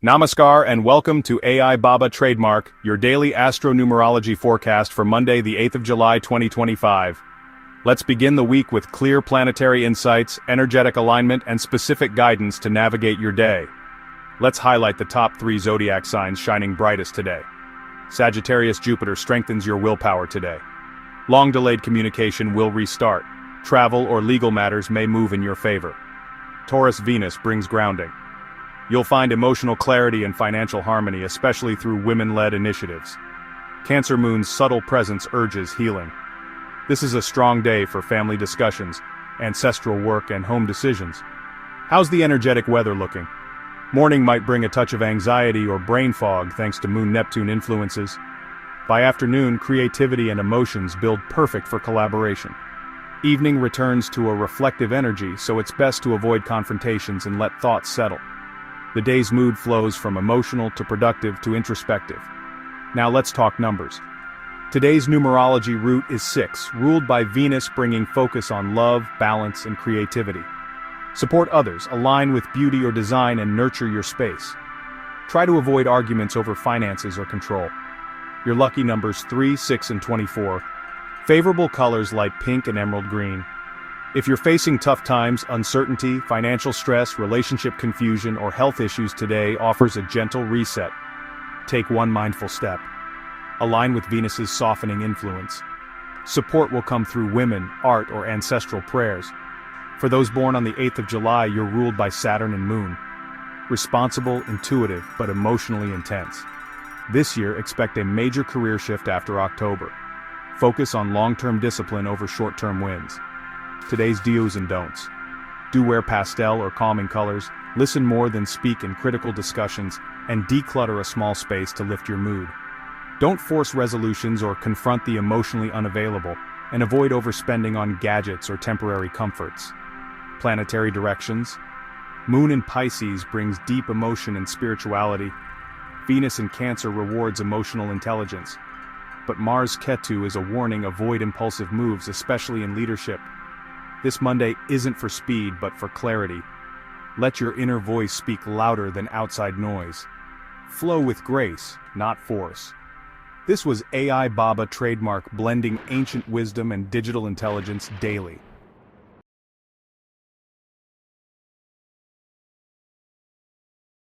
Namaskar and welcome to AI Baba Trademark, your daily astro-numerology forecast for Monday the 8th of July 2025. Let's begin the week with clear planetary insights, energetic alignment, and specific guidance to navigate your day. Let's highlight the top 3 zodiac signs shining brightest today. Sagittarius Jupiter strengthens your willpower today. Long-delayed communication will restart. Travel or legal matters may move in your favor. Taurus Venus brings grounding. You'll find emotional clarity and financial harmony, especially through women-led initiatives. Cancer Moon's subtle presence urges healing. This is a strong day for family discussions, ancestral work, and home decisions. How's the energetic weather looking? Morning might bring a touch of anxiety or brain fog thanks to Moon-Neptune influences. By afternoon, creativity and emotions build perfect for collaboration. Evening returns to a reflective energy, so it's best to avoid confrontations and let thoughts settle. The day's mood flows from emotional to productive to introspective. Now let's talk numbers. Today's numerology root is 6, ruled by Venus, bringing focus on love, balance, and creativity. Support others, align with beauty or design, and nurture your space. Try to avoid arguments over finances or control. Your lucky numbers 3, 6, and 24. Favorable colors light pink and emerald green. If you're facing tough times, uncertainty, financial stress, relationship confusion, or health issues, today offers a gentle reset. Take one mindful step. Align with Venus's softening influence. Support will come through women, art, or ancestral prayers. For those born on the 8th of July, you're ruled by Saturn and Moon. Responsible, intuitive, but emotionally intense. This year, expect a major career shift after October. Focus on long-term discipline over short-term wins. Today's do's and don'ts. Do wear pastel or calming colors, listen more than speak in critical discussions, and declutter a small space to lift your mood. Don't force resolutions or confront the emotionally unavailable, and avoid overspending on gadgets or temporary comforts. Planetary directions. Moon in Pisces brings deep emotion and spirituality. Venus in Cancer rewards emotional intelligence. But Mars-Ketu is a warning: avoid impulsive moves, especially in leadership. This Monday isn't for speed but for clarity. Let your inner voice speak louder than outside noise. Flow with grace, not force. This was AI Baba Trademark, blending ancient wisdom and digital intelligence daily.